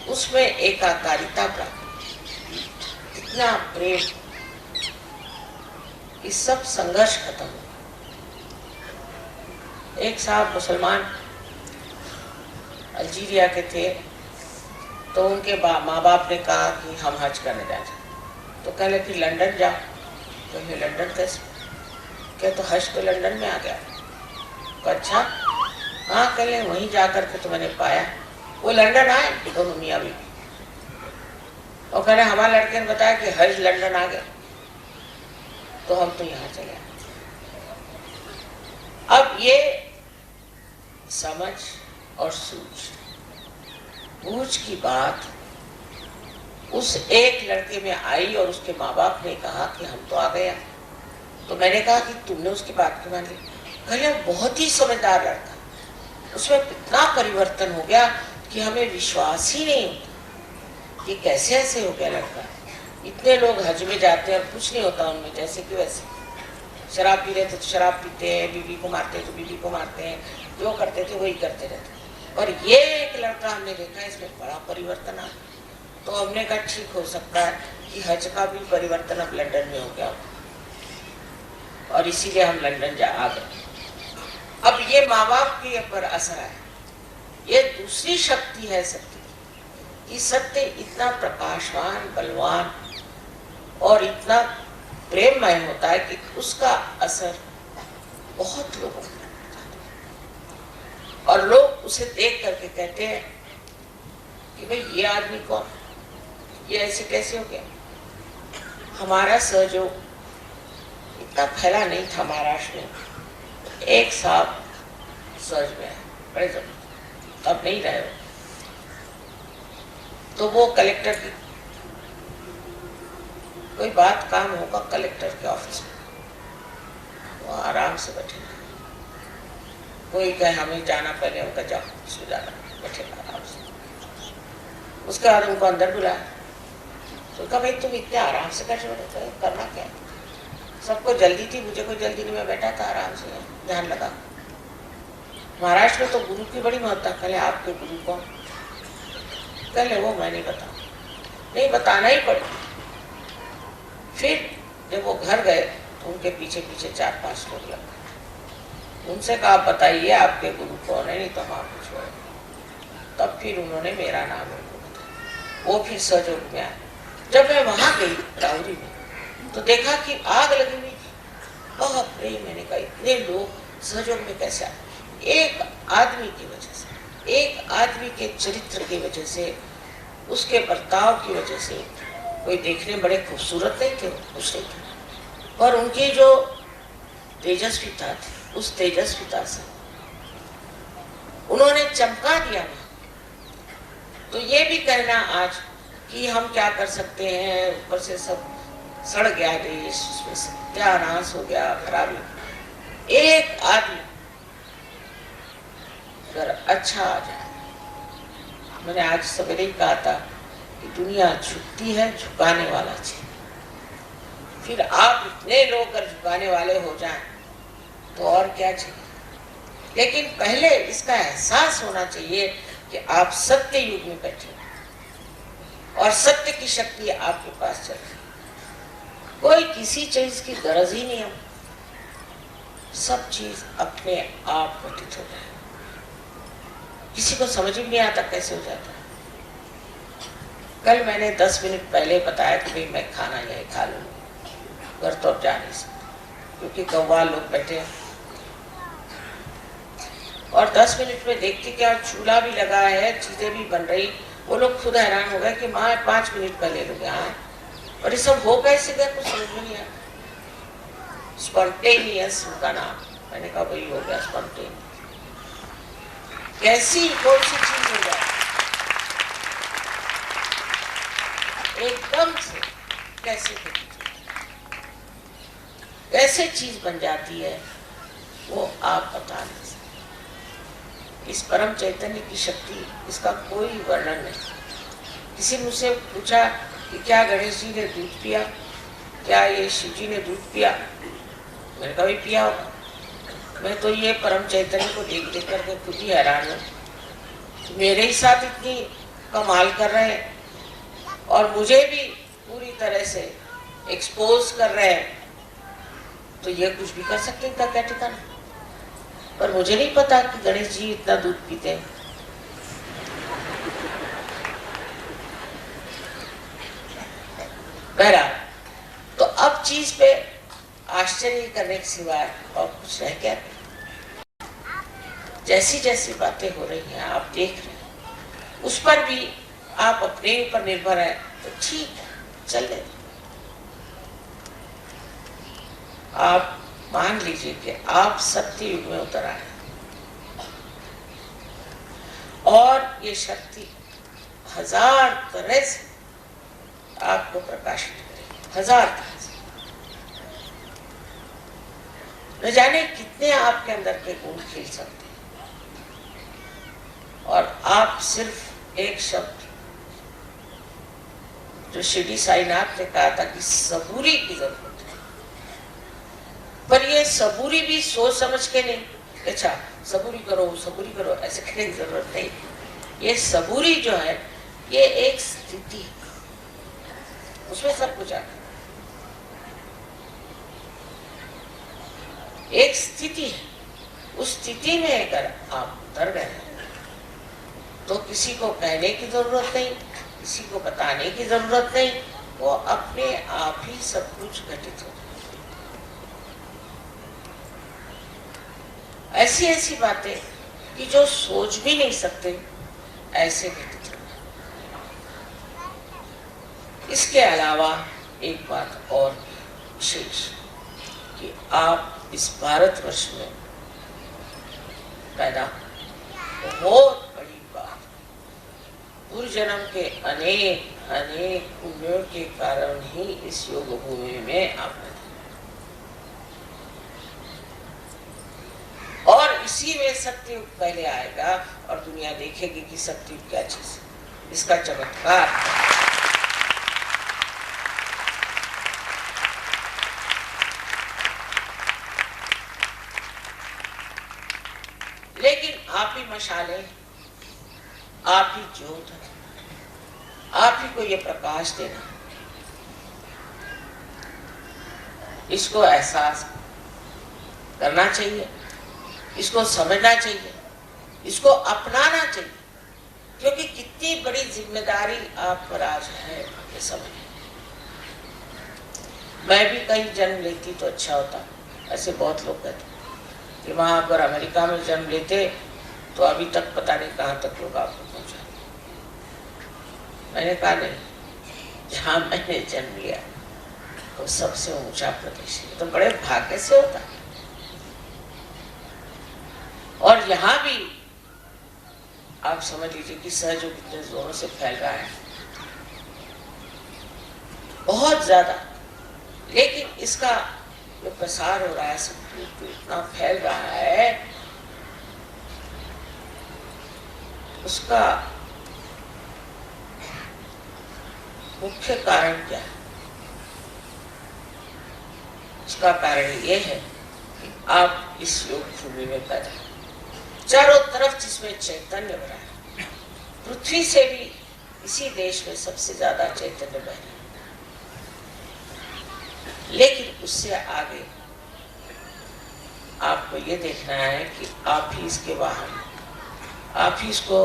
उसमें एकाकारिता प्राप्त, इतना प्रेम, इस सब संघर्ष खत्म हो। एक साहब मुसलमान अल्जीरिया के थे, तो उनके माँ बाप ने कहा कि हम हज करने जा रहे, तो कहले फिर लंदन जाओ। तो मैं लंदन कैसे? क्या तो हज तो लंदन में आ गया। तो अच्छा, हाँ कहले वहीं जाकर के तो मैंने पाया। वो लंदन आए दोनों मियाँ बीवी, और कहले हमारे लड़के ने बताया कि हज लंदन आ गया, तो हम तो यहाँ चले आए। अब ये समझ और बूझ की बात उस एक लड़के में आई, और उसके माँ बाप ने कहा कि हम तो आ गया। तो मैंने कहा कि तुमने उसकी बात क्यों मान ली? कहले बहुत ही समझदार लड़का, उसमें इतना परिवर्तन हो गया कि हमें विश्वास ही नहीं होता कि कैसे ऐसे हो गया लड़का। इतने लोग हज में जाते हैं और कुछ नहीं होता उनमें, जैसे कि वैसे शराब पी रहे थे तो शराब पीते हैं, बीवी को मारते तो बीवी को मारते हैं, जो करते थे वही करते रहते। और ये एक लड़का हमने देखा, इसमें बड़ा परिवर्तन आ। तो हमने कहा ठीक हो सकता है कि हज का भी परिवर्तन अब लंदन में हो गया, और इसीलिए हम लंदन आ गए। अब ये माँ बाप के ऊपर असर है, ये दूसरी शक्ति है सत्य की। सत्य इतना प्रकाशवान, बलवान और इतना प्रेममय होता है कि उसका असर बहुत लोगों को, और लोग उसे देख करके कहते हैं कि भाई ये आदमी कौन, ये ऐसे कैसे हो गया। हमारा सहयोग इतना फैला नहीं था महाराष्ट्र में। एक साहब सहज में है, बड़े जब अब नहीं रहे हो, तो वो कलेक्टर की कोई बात काम होगा कलेक्टर के ऑफिस में, वो आराम से बैठे, कोई कहे हमें जाना, पहले उनका जाओ उसमें जाना, बैठे आराम से। उसके बाद उनको अंदर बुलाया, तो कहा भाई तुम इतने आराम से बैठे हो, करना क्या? सबको जल्दी थी, मुझे कोई जल्दी नहीं, मैं बैठा था आराम से, ध्यान लगा। महाराष्ट्र में तो गुरु की बड़ी महत्ता। कहले आपके गुरु कौन? कहले वो मैं नहीं बताऊं। नहीं बताना ही पड़ेगा। फिर जब वो घर गए तो उनके पीछे पीछे 4-5 लोग लगे। उनसे कहा आप बताइए आपके गुरु कौन है, नहीं तो हम आपको छोड़ेंगे। तब फिर उन्होंने मेरा नाम उनको बताया। वो फिर सहयोग में आए। जब मैं वहां गई राउरी में, तो देखा कि आग लगी हुई थी। बहुत प्रेम, मैंने कहा इतने लोग सहयोग में कैसे आए? एक आदमी की वजह से, एक आदमी के चरित्र की वजह से, उसके बर्ताव की वजह से। कोई देखने बड़े खूबसूरत नहीं थे, कुछ नहीं थे, पर उनकी जो तेजस्विता थी, उस तेजस्विता से उन्होंने चमका दिया। तो ये भी कहना आज कि हम क्या कर सकते हैं, ऊपर से सब सड़ गया देश, उसमें सत्यानाश हो गया, खराबी। एक आदमी अगर अच्छा आ जाए, मैंने आज सवेरे ही कहा था कि दुनिया झुकती है, झुकाने वाला चाहिए। फिर आप इतने लोग अगर झुकाने वाले हो जाएं तो और क्या चाहिए। लेकिन पहले इसका एहसास होना चाहिए कि आप सत्य युग में बैठे और सत्य की शक्ति आपके पास चल रही। कोई किसी चीज की गरज ही नहीं है, सब चीज अपने आप घटित हो जाए। किसी को समझ ही नहीं आता कैसे हो जाता है। कल मैंने 10 मिनट पहले बताया कि भाई मैं खाना यही खा लूंगा, घर तो अब जा नहीं सकते क्योंकि कव्वाल लोग बैठे हैं। और 10 मिनट में देखती क्या चूल्हा भी लगा है, चीजें भी बन रही। वो लोग खुद हैरान हो गए कि माँ 5 मिनट पहले लोग यहाँ, और ये सब हो कैसे गया, कुछ समझ में नहीं आया। स्पॉन्टेनियस उनका नाम, मैंने कहा वही हो गया स्पॉन्टेनियस। कैसी कौन सी चीज हो जाए एकदम से, कैसे चीज बन जाती है वो आप बता नहीं सकते। इस परम चैतन्य की शक्ति, इसका कोई वर्णन नहीं। किसी ने मुझसे पूछा कि क्या गणेश जी ने दूध पिया, क्या ये शिव जी ने दूध पिया? मैंने कभी पिया होगा। मैं तो ये परम चैतन्य को देख देख करके खुद ही हैरान हूँ। मेरे ही साथ इतनी कमाल कर रहे हैं और मुझे भी पूरी तरह से एक्सपोज कर रहे हैं, तो ये कुछ भी कर सकते हैं क्या ठिकाना। पर मुझे नहीं पता कि गणेश जी इतना दूध पीते हैं। बहरहाल, तो अब चीज पे आश्चर्य करने के सिवाय और कुछ रह गया। जैसी जैसी बातें हो रही हैं आप देख रहे हैं, उस पर भी आप अपने ऊपर निर्भर है तो ठीक है, चल ले। आप मान लीजिए कि आप सत्य युग में उतर आए और ये शक्ति 1000 तरह से आपको प्रकाशित करेगी, 1000 तरह से। न जाने कितने आपके अंदर के गुण खिल सकते हैं, और आप सिर्फ एक शब्द जो शिरडी साईनाथ ने कहा था कि सबूरी की जरूरत है, पर ये सबूरी भी सोच समझ के नहीं, अच्छा सबूरी करो ऐसे कहने की जरूरत नहीं। ये सबूरी जो है ये एक स्थिति है, उसमें सब कुछ आता है। एक स्थिति है, उस स्थिति में अगर आप उतर गए तो किसी को कहने की जरूरत नहीं, किसी को बताने की जरूरत नहीं, वो अपने आप ही सब कुछ घटित हो जाए। ऐसी ऐसी बातें कि जो सोच भी नहीं सकते ऐसे घटित हो। इसके अलावा एक बात और विशेष कि आप इस भारतवर्ष में पैदा, बहुत बड़ी बात। पूर्व जन्म के अनेक अनेक पुण्यों के कारण ही इस योग भूमि में आप पैदा, और इसी में सत्ययुग पहले आएगा और दुनिया देखेगी कि सत्ययुग क्या चीज है, इसका चमत्कार। लेकिन आप ही मशाले, आप ही ज्योत, आप ही को ये प्रकाश देना, इसको एहसास करना चाहिए, इसको समझना चाहिए, इसको अपनाना चाहिए, क्योंकि कितनी बड़ी जिम्मेदारी आप पर आज है ये समझ। मैं भी कहीं जन्म लेती तो अच्छा होता, ऐसे बहुत लोग कहते कि वहाँ अगर अमेरिका में जन्म लेते तो अभी तक पता नहीं कहाँ तक लोग आपको पहुँचा। मैंने कहा नहीं, जहाँ मैंने जन्म लिया वो सबसे ऊंचा प्रदेश है, तो बड़े भाग्य से होता। और यहाँ भी आप समझ लीजिए कि सहयोग कितने जोरों से फैल रहा है, बहुत ज्यादा। लेकिन इसका जो प्रसार हो रहा है सब इतना फैल रहा है, उसका मुख्य कारण क्या है? उसका कारण ये है कि आप इस योग भूमि में पैदा, चारों तरफ जिसमें चैतन्य भरा है, पृथ्वी से भी इसी देश में सबसे ज्यादा चैतन्य बह रहा है। लेकिन उससे आगे आपको ये देखना है कि आप ही इसके वाहन, आप ही इसको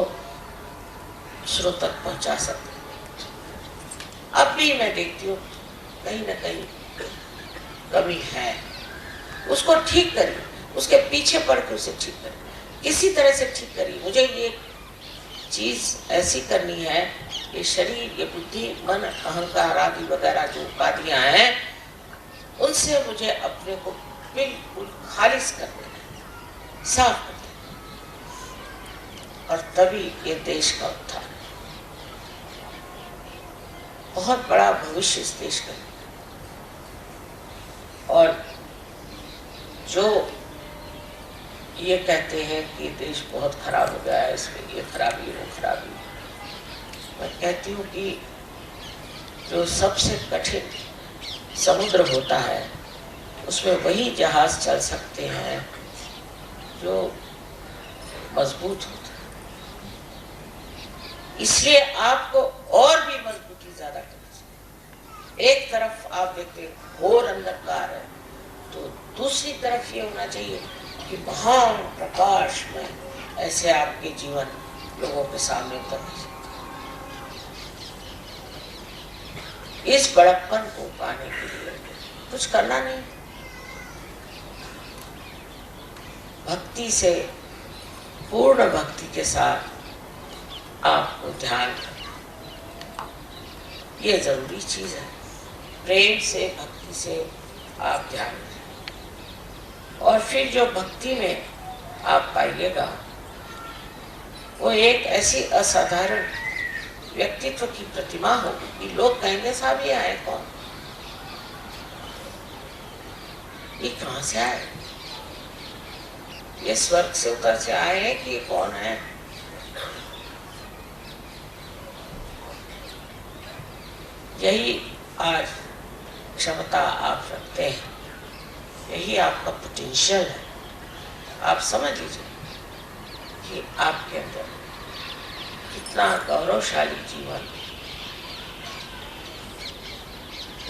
स्रोत तक पहुंचा सकते। अब भी मैं देखती हूँ कहीं ना कहीं कमी है, उसको ठीक करिए, उसके पीछे पड़ के उसे ठीक करिए, किसी तरह से ठीक करिए। मुझे ये चीज ऐसी करनी है, ये शरीर, ये बुद्धि, मन, अहंकार आदि वगैरह जो उपाधियां हैं, उनसे मुझे अपने को बिल्कुल खालिज कर देना, साफ कर देना, और तभी ये देश का उत्थान, बहुत बड़ा भविष्य इस देश का। और जो ये कहते हैं कि देश बहुत खराब हो गया है, इसमें ये खराबी वो खराबी, मैं कहती हूँ कि जो सबसे कठिन समुद्र होता है उसमें वही जहाज चल सकते हैं जो मजबूत होता है। इसलिए आपको और भी मजबूती ज्यादा करनी चाहिए। एक तरफ आप देखते हैं घोर अंधकार है, तो दूसरी तरफ ये होना चाहिए कि महान प्रकाश में ऐसे आपके जीवन लोगों के सामने उतरना चाहिए। इस बड़प्पन को पाने के लिए कुछ करना नहीं, भक्ति से, पूर्ण भक्ति के साथ आपको ध्यान करना, ये जरूरी चीज है। प्रेम से, भक्ति से आप ध्यान करें, और फिर जो भक्ति में आप पाइएगा वो एक ऐसी असाधारण व्यक्तित्व की प्रतिमा होगी कि लोग कहेंगे साहब ये आए कौन, ये कहां से आए, ये स्वर्ग से उतर से आए हैं कि ये कौन है। यही आज क्षमता आप रखते हैं, यही आपका पोटेंशियल है। आप समझ लीजिए कि आपके अंदर कितना गौरवशाली जीवन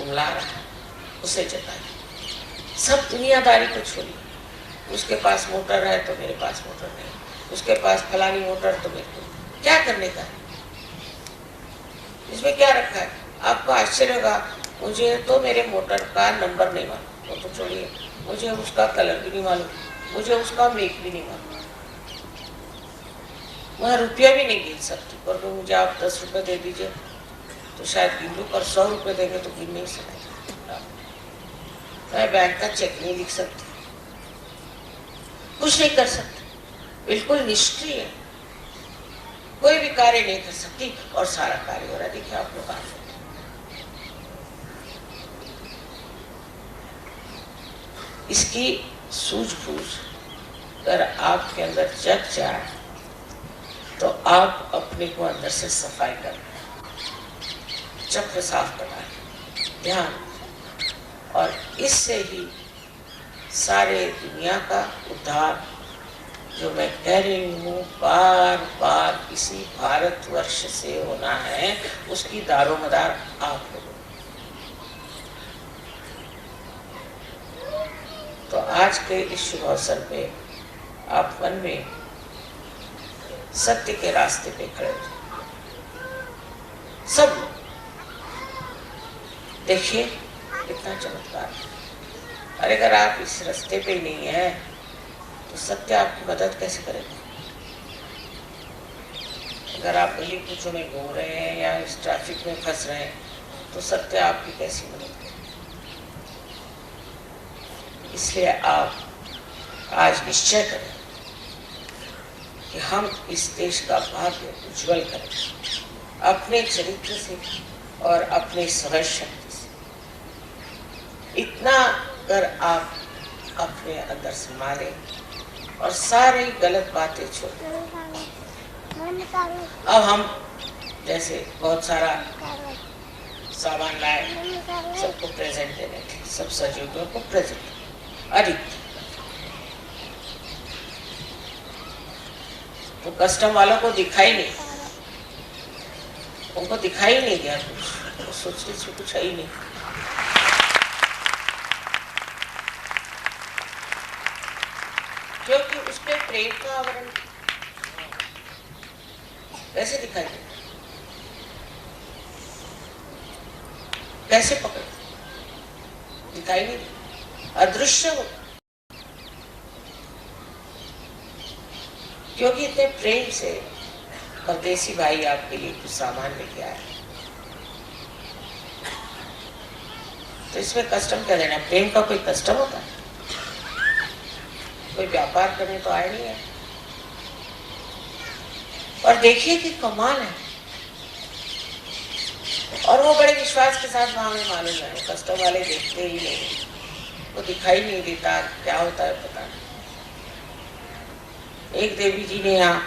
उमला रहा है, उसे जताइए। सब दुनियादारी को छोड़िए, उसके पास मोटर है तो मेरे पास मोटर नहीं, उसके पास फलानी मोटर तो मेरे को क्या करने का है, इसमें क्या रखा है। आपको आश्चर्य होगा, मुझे तो मेरे मोटर का नंबर नहीं मालूम, वो तो छोड़िए, मुझे उसका कलर भी नहीं मालूम, मुझे उसका मेक भी नहीं मालूम, वह रुपया भी नहीं गिन सकती। पर तो मुझे आप 10 रुपए दे दीजिए तो शायद गिन लूँ, पर 100 रुपए देंगे तो गिन नहीं सकता। मैं बैंक का चेक नहीं लिख सकती, कुछ नहीं कर सकती, बिल्कुल निष्क्रिय, कोई भी कार्य नहीं कर सकती, और सारा कार्य हो रहा है। देखिए आप लोग आ जाए, इसकी सूझबूझ अगर आपके अंदर जग जाए तो आप अपने को अंदर से सफाई कर, चक्र साफ करना, ध्यान, और इससे ही सारे दुनिया का उद्धार, जो मैं कह रही हूँ बार बार इसी भारतवर्ष से होना है, उसकी दारोमदार आप लोग। तो आज के इस शुभ अवसर पे आप मन में सत्य के रास्ते पे खड़े हो, सब देखिए कितना चमत्कार। और अगर आप इस रास्ते पे नहीं है तो सत्य आपकी मदद कैसे करेगा। अगर आप गली कूचों में घूम रहे हैं या इस ट्रैफिक में फंस रहे हैं तो सत्य आपकी कैसी मदद करेगा। इसलिए आप आज निश्चय करें कि हम इस देश का भाग्य उज्जवल करें, अपने चरित्र से और अपने सहज शक्ति से। इतना कर आप अपने अंदर संभालें और सारी गलत बातें छोड़। अब हम जैसे बहुत सारा सामान लाए, सबको प्रेजेंट देने थे, सब सहयोगियों को प्रेजेंट अधिक, तो कस्टम वालों को दिखाई नहीं, उनको दिखाई नहीं दिया कुछ, तो सोचते कुछ है ही नहीं। प्रेम का आवरण कैसे दिखाई देता, कैसे पकड़, दिखाई नहीं, अदृश्य हो, क्योंकि इतने प्रेम से परदेसी भाई आपके लिए कुछ सामान लेके आया, तो इसमें कस्टम क्या देना? प्रेम का कोई कस्टम होता है? कोई व्यापार करने तो आया नहीं है। और देखिए कि कमाल है, और वो बड़े विश्वास के साथ मांगे, मालूम है कस्टम वाले देखते ही नहीं, वो दिखाई नहीं देता क्या होता है पता नहीं। एक देवी जी ने यहाँ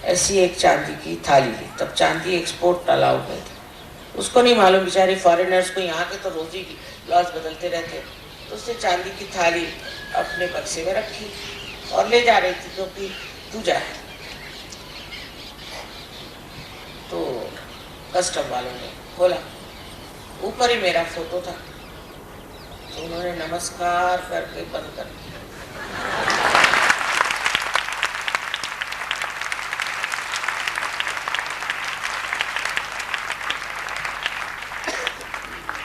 ऐसी एक चांदी की थाली ली, तब चांदी एक्सपोर्ट अलाउड नहीं थी, उसको नहीं मालूम, बेचारे फॉरेनर्स को यहाँ के तो रोज ही लॉज बदलते रहते, तो उसने चांदी की थाली अपने बक्से में रखी और ले जा रही थी, क्योंकि तू जा, तो कस्टम वालों ने खोला, ऊपर ही मेरा फोटो था, तो उन्होंने नमस्कार करके बंद कर दिया।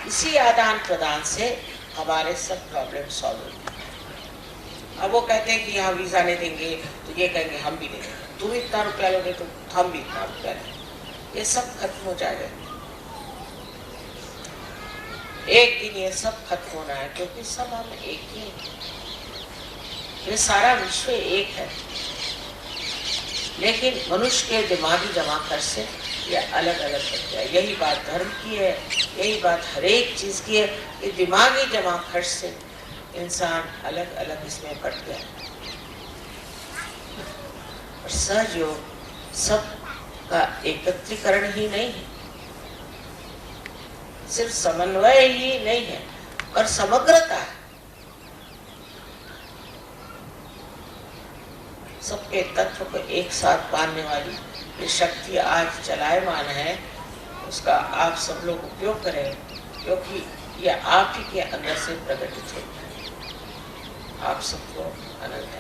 इसी आदान प्रदान से हमारे सब प्रॉब्लम सॉल्व होंगे। अब वो कहते हैं कि यहाँ वीजा नहीं देंगे, तो ये कहेंगे हम भी नहीं देंगे, तुम इतना रुपया लोगे तो हम भी इतना रुपया लेंगे, ये सब खत्म हो जाएगा। एक दिन ये सब खत्म होना है, क्योंकि सब हम एक ही हैं, ये सारा विश्व एक है, लेकिन मनुष्य के दिमागी जमा खर्च से ये अलग अलग बन गया। यही बात धर्म की है, यही बात हर एक चीज की है कि दिमागी जमा खर्च से इंसान अलग अलग इसमें बट गया। और सहयोग सब का एकत्रीकरण ही नहीं है, सिर्फ समन्वय ही नहीं है, और समग्रता है। सबके तत्व को एक साथ बांधने वाली ये शक्ति आज चलायमान है, उसका आप सब लोग उपयोग करें, क्योंकि ये आप ही के अंदर से प्रकटित होता है। आप सबको अनंत